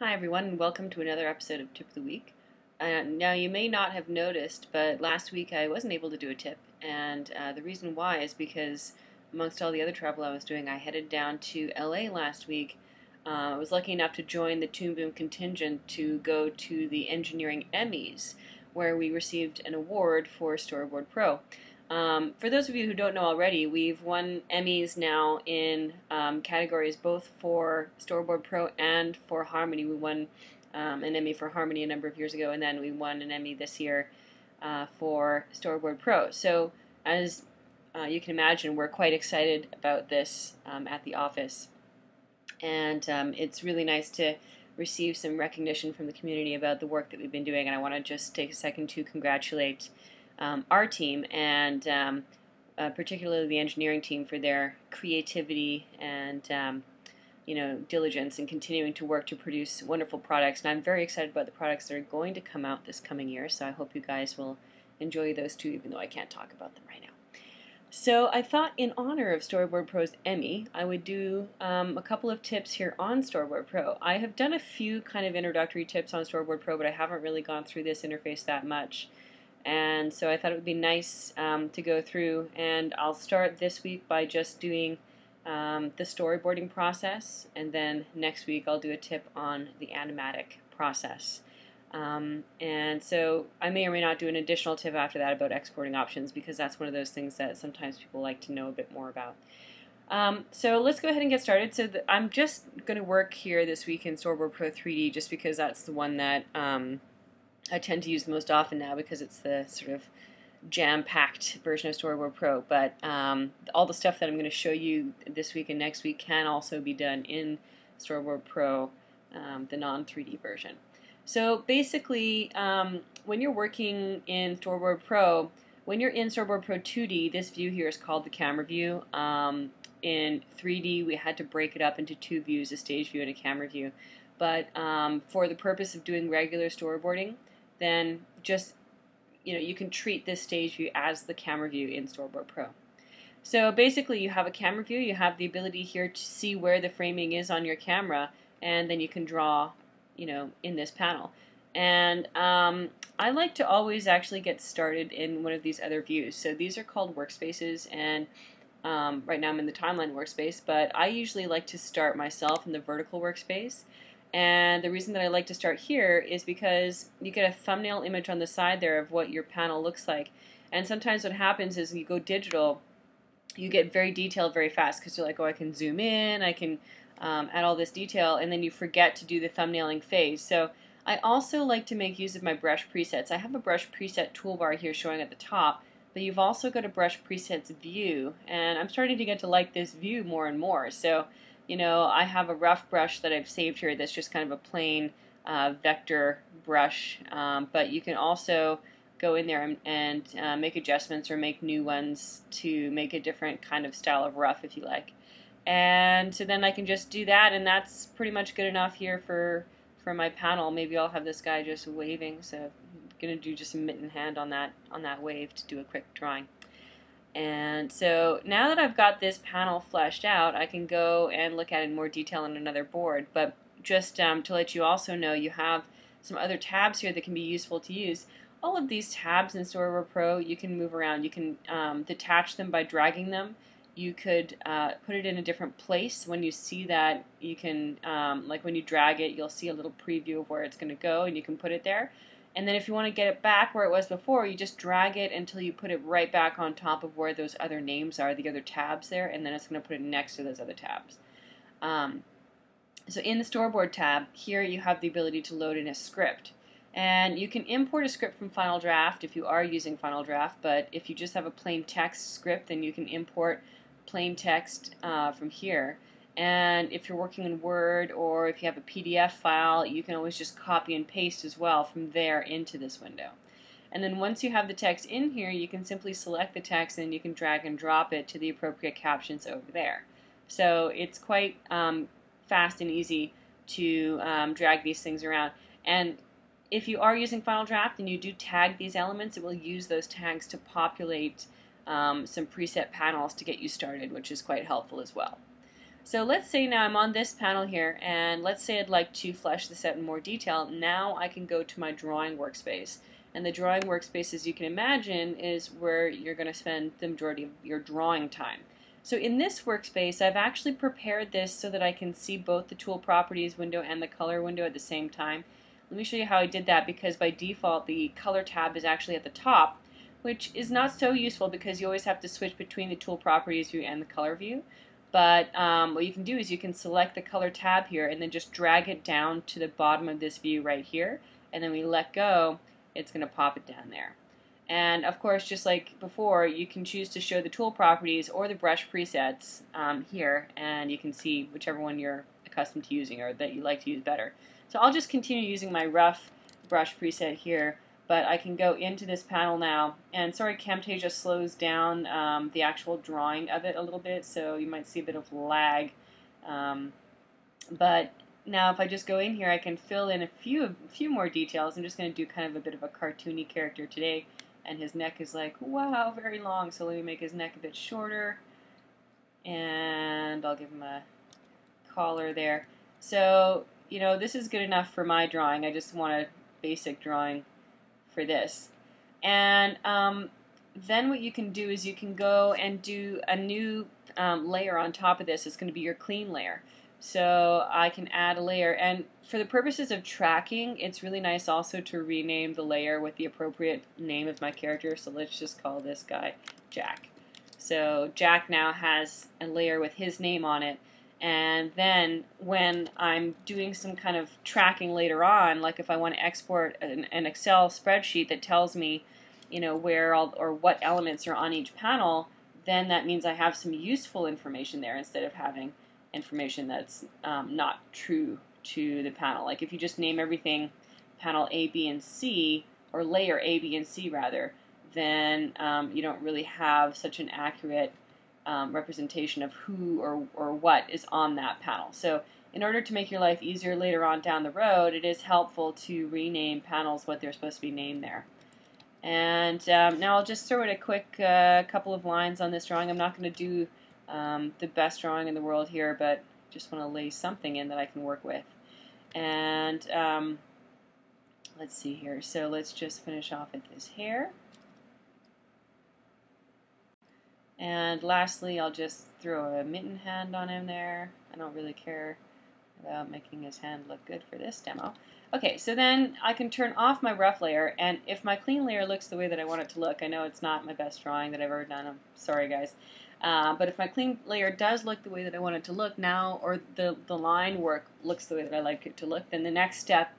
Hi everyone, and welcome to another episode of Tip of the Week. Now you may not have noticed, but last week I wasn't able to do a tip, and the reason why is because amongst all the other travel I was doing, I headed down to LA last week. I was lucky enough to join the Toon contingent to go to the Engineering Emmys, where we received an award for Storyboard Pro. For those of you who don't know already, we've won Emmys now in categories both for Storyboard Pro and for Harmony. We won an Emmy for Harmony a number of years ago, and then we won an Emmy this year for Storyboard Pro. So, as you can imagine, we're quite excited about this at the office, and it's really nice to receive some recognition from the community about the work that we've been doing. And I want to just take a second to congratulate our team and particularly the engineering team for their creativity and diligence in continuing to work to produce wonderful products. And I'm very excited about the products that are going to come out this coming year. So I hope you guys will enjoy those too, even though I can't talk about them right now. So I thought in honor of Storyboard Pro's Emmy, I would do a couple of tips here on Storyboard Pro. I have done a few kind of introductory tips on Storyboard Pro, but I haven't really gone through this interface that much. And so I thought it would be nice to go through, and I'll start this week by just doing the storyboarding process, and then next week I'll do a tip on the animatic process. And so I may or may not do an additional tip after that about exporting options, because that's one of those things that sometimes people like to know a bit more about. So let's go ahead and get started. So I'm just going to work here this week in Storyboard Pro 3D just because that's the one that I tend to use the most often now, because it's the sort of jam-packed version of Storyboard Pro. But all the stuff that I'm going to show you this week and next week can also be done in Storyboard Pro, the non-3D version. So basically, when you're working in Storyboard Pro, when you're in Storyboard Pro 2D, this view here is called the camera view. In 3D, we had to break it up into two views, a stage view and a camera view. But for the purpose of doing regular storyboarding, then just, you can treat this stage view as the camera view in Storyboard Pro. So basically, you have a camera view, you have the ability here to see where the framing is on your camera, and then you can draw in this panel. And I like to always actually get started in one of these other views. So these are called workspaces, and right now I'm in the timeline workspace, but I usually like to start myself in the vertical workspace. And the reason that I like to start here is because you get a thumbnail image on the side there of what your panel looks like. And sometimes what happens is you go digital, you get very detailed very fast, because you're like, oh, I can zoom in, I can add all this detail, and then you forget to do the thumbnailing phase. So I also like to make use of my brush presets. I have a brush preset toolbar here showing at the top, but you've also got a brush presets view, and I'm starting to get to like this view more and more. So I have a rough brush that I've saved here that's just kind of a plain vector brush, but you can also go in there and make adjustments or make new ones to make a different kind of style of rough if you like. And so then I can just do that, and that's pretty much good enough here for my panel. Maybe I'll have this guy just waving, so I'm going to do just a mitten hand on that wave to do a quick drawing. And so now that I've got this panel fleshed out, I can go and look at it in more detail on another board. But just to let you also know, you have some other tabs here that can be useful to use. All of these tabs in Storyboard Pro you can move around. You can detach them by dragging them. You could put it in a different place. When you see that, you can, like when you drag it, you'll see a little preview of where it's going to go, and you can put it there. And then if you want to get it back where it was before, you just drag it until you put it right back on top of where those other names are, the other tabs there, and then it's going to put it next to those other tabs. So in the Storyboard tab, here you have the ability to load in a script. And you can import a script from Final Draft if you are using Final Draft, but if you just have a plain text script, then you can import plain text from here. And if you're working in Word, or if you have a PDF file, you can always just copy and paste as well from there into this window. And then once you have the text in here, you can simply select the text and you can drag and drop it to the appropriate captions over there. So it's quite fast and easy to drag these things around. And if you are using Final Draft and you do tag these elements, it will use those tags to populate some preset panels to get you started, which is quite helpful as well. So let's say now I'm on this panel here, and let's say I'd like to flesh this out in more detail. Now I can go to my drawing workspace. And the drawing workspace, as you can imagine, is where you're going to spend the majority of your drawing time. So in this workspace, I've actually prepared this so that I can see both the tool properties window and the color window at the same time. Let me show you how I did that, because by default the color tab is actually at the top, which is not so useful because you always have to switch between the tool properties view and the color view. But what you can do is you can select the color tab here and then just drag it down to the bottom of this view right here, and then we let go, it's going to pop it down there. And of course, just like before, you can choose to show the tool properties or the brush presets here, and you can see whichever one you're accustomed to using or that you like to use better. So I'll just continue using my rough brush preset here, but I can go into this panel now, and sorry, Camtasia slows down the actual drawing of it a little bit, so you might see a bit of lag. But now if I just go in here, I can fill in a few more details. I'm just going to do kind of a bit of a cartoony character today, and his neck is like, wow, very long, so let me make his neck a bit shorter, and I'll give him a collar there. So, you know, this is good enough for my drawing. I just want a basic drawing for this. And then what you can do is you can go and do a new layer on top of this. It's going to be your clean layer. So I can add a layer, and for the purposes of tracking, it's really nice also to rename the layer with the appropriate name of my character. So let's just call this guy Jack. So Jack now has a layer with his name on it, and then when I'm doing some kind of tracking later on, like if I want to export an Excel spreadsheet that tells me, you know, where all or what elements are on each panel, then that means I have some useful information there instead of having information that's not true to the panel. Like if you just name everything panel A, B, and C, or layer A, B, and C rather, then you don't really have such an accurate representation of who or what is on that panel. So in order to make your life easier later on down the road, it is helpful to rename panels what they're supposed to be named there. And now I'll just throw in a quick couple of lines on this drawing. I'm not going to do the best drawing in the world here, but just want to lay something in that I can work with. And let's see here. So let's just finish off with his hair. And lastly, I'll just throw a mitten hand on him there. I don't really care about making his hand look good for this demo. Okay, so then I can turn off my rough layer, and if my clean layer looks the way that I want it to look, I know it's not my best drawing that I've ever done, I'm sorry guys, but if my clean layer does look the way that I want it to look now, or the line work looks the way that I like it to look, then the next step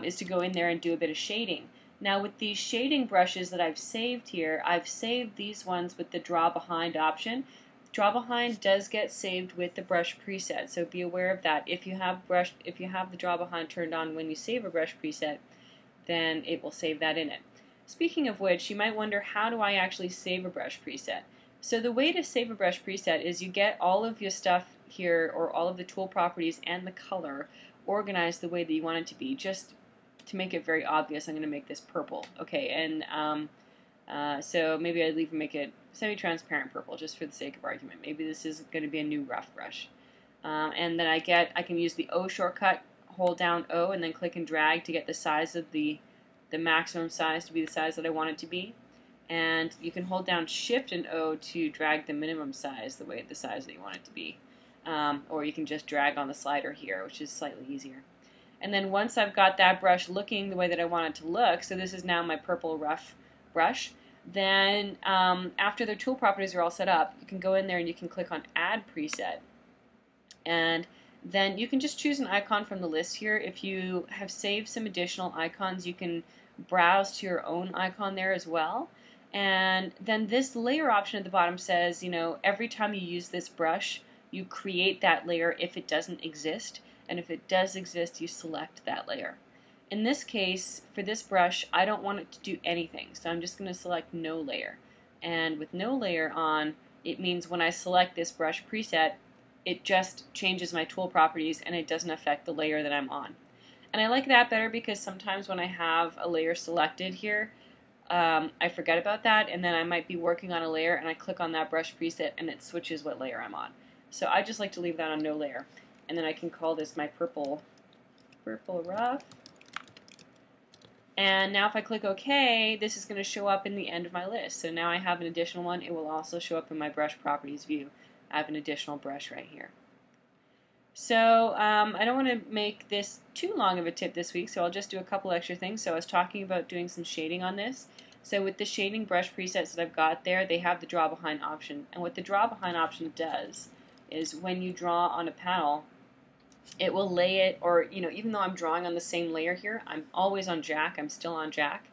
is to go in there and do a bit of shading. Now with these shading brushes that I've saved here, I've saved these ones with the draw behind option. Draw behind does get saved with the brush preset, so be aware of that. If you have the draw behind turned on when you save a brush preset, then it will save that in it. Speaking of which, you might wonder, how do I actually save a brush preset? So the way to save a brush preset is you get all of your stuff here, or all of the tool properties and the color, organized the way that you want it to be. Just to make it very obvious, I'm going to make this purple. Okay, and so maybe I'd even make it semi-transparent purple just for the sake of argument. Maybe this is going to be a new rough brush. And then I can use the O shortcut, hold down O, and then click and drag to get the size of the maximum size to be the size that I want it to be. And you can hold down Shift and O to drag the minimum size the size that you want it to be. Or you can just drag on the slider here, which is slightly easier. And then once I've got that brush looking the way that I want it to look, so this is now my purple rough brush, then after the tool properties are all set up, you can go in there and you can click on Add Preset. And then you can just choose an icon from the list here. If you have saved some additional icons, you can browse to your own icon there as well. And then this layer option at the bottom says, you know, every time you use this brush, you create that layer if it doesn't exist. And if it does exist, you select that layer. In this case, for this brush, I don't want it to do anything, so I'm just going to select no layer. And with no layer on, it means when I select this brush preset, it just changes my tool properties and it doesn't affect the layer that I'm on. And I like that better because sometimes when I have a layer selected here, I forget about that, and then I might be working on a layer and I click on that brush preset and it switches what layer I'm on. So I just like to leave that on no layer. And then I can call this my purple rough. And now if I click OK, this is going to show up in the end of my list. So now I have an additional one. It will also show up in my brush properties view. I have an additional brush right here. So I don't want to make this too long of a tip this week, so I'll just do a couple extra things. So I was talking about doing some shading on this. So with the shading brush presets that I've got there, they have the draw behind option. And what the draw behind option does is when you draw on a panel, it will lay it, or even though I'm drawing on the same layer here, I'm always on Jack, I'm still on Jack.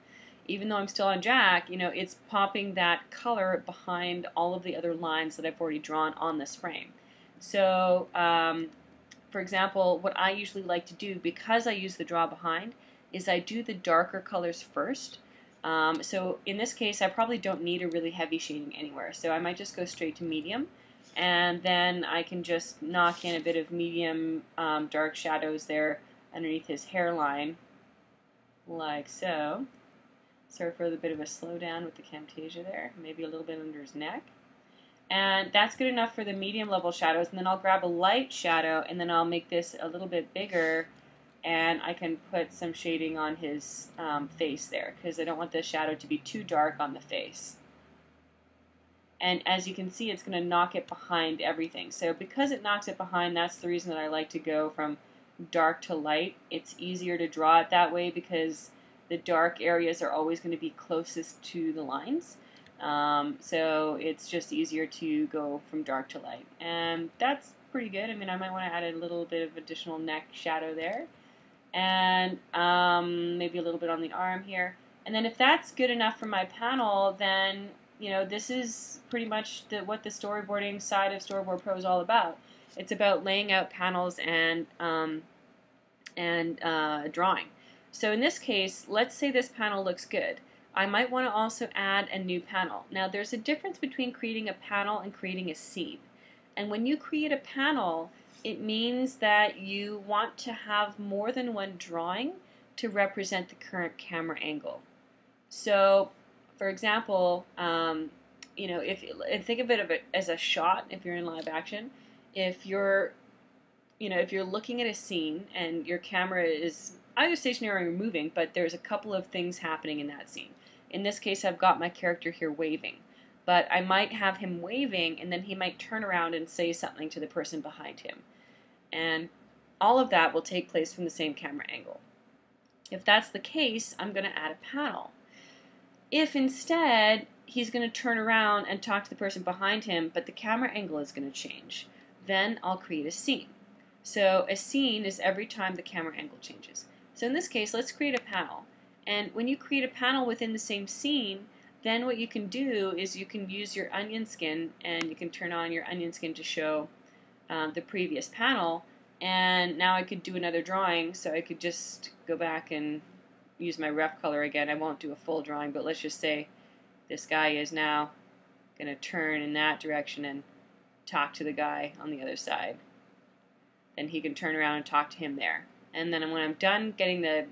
Even though I'm still on Jack, it's popping that color behind all of the other lines that I've already drawn on this frame. So for example, what I usually like to do, because I use the draw behind, is I do the darker colors first. So in this case, I probably don't need a really heavy shading anywhere. So I might just go straight to medium, and then I can just knock in a bit of medium dark shadows there underneath his hairline, like so. Sorry for a bit of a slowdown with the Camtasia there, maybe a little bit under his neck. And that's good enough for the medium level shadows. And then I'll grab a light shadow and then I'll make this a little bit bigger, and I can put some shading on his face there because I don't want the shadow to be too dark on the face. And as you can see, it's going to knock it behind everything. So because it knocks it behind, that's the reason that I like to go from dark to light. It's easier to draw it that way because the dark areas are always going to be closest to the lines. So it's just easier to go from dark to light. And that's pretty good. I mean, I might want to add a little bit of additional neck shadow there. And maybe a little bit on the arm here. And then if that's good enough for my panel, then this is pretty much what the storyboarding side of Storyboard Pro is all about. It's about laying out panels and drawing. So in this case, let's say this panel looks good. I might want to also add a new panel. Now there's a difference between creating a panel and creating a scene. And when you create a panel, it means that you want to have more than one drawing to represent the current camera angle. So for example, think of it as a shot. If you're in live action, if you're looking at a scene and your camera is either stationary or moving, but there's a couple of things happening in that scene. In this case, I've got my character here waving, but I might have him waving and then he might turn around and say something to the person behind him. And all of that will take place from the same camera angle. If that's the case, I'm going to add a panel. If instead he's going to turn around and talk to the person behind him, but the camera angle is going to change, then I'll create a scene. So a scene is every time the camera angle changes. So in this case, let's create a panel. And when you create a panel within the same scene, then what you can do is you can use your onion skin, and you can turn on your onion skin to show the previous panel. And now I could do another drawing, so I could just go back and use my ref color again. I won't do a full drawing, but let's just say this guy is now going to turn in that direction and talk to the guy on the other side. Then he can turn around and talk to him there. And then when I'm done getting the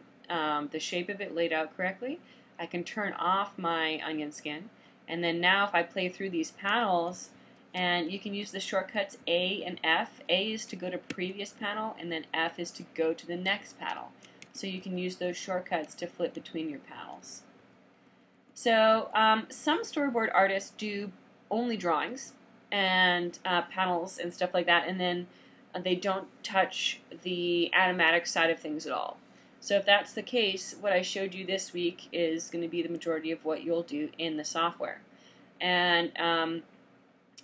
shape of it laid out correctly, I can turn off my onion skin. And then now if I play through these panels, and you can use the shortcuts A and F. A is to go to previous panel, and then F is to go to the next panel. So you can use those shortcuts to flip between your panels. So some storyboard artists do only drawings and panels and stuff like that, and then they don't touch the animatic side of things at all. So if that's the case, what I showed you this week is going to be the majority of what you'll do in the software. And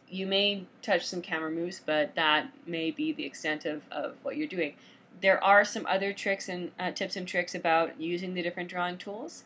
you may touch some camera moves, but that may be the extent of what you're doing. There are some other tricks and tips and tricks about using the different drawing tools.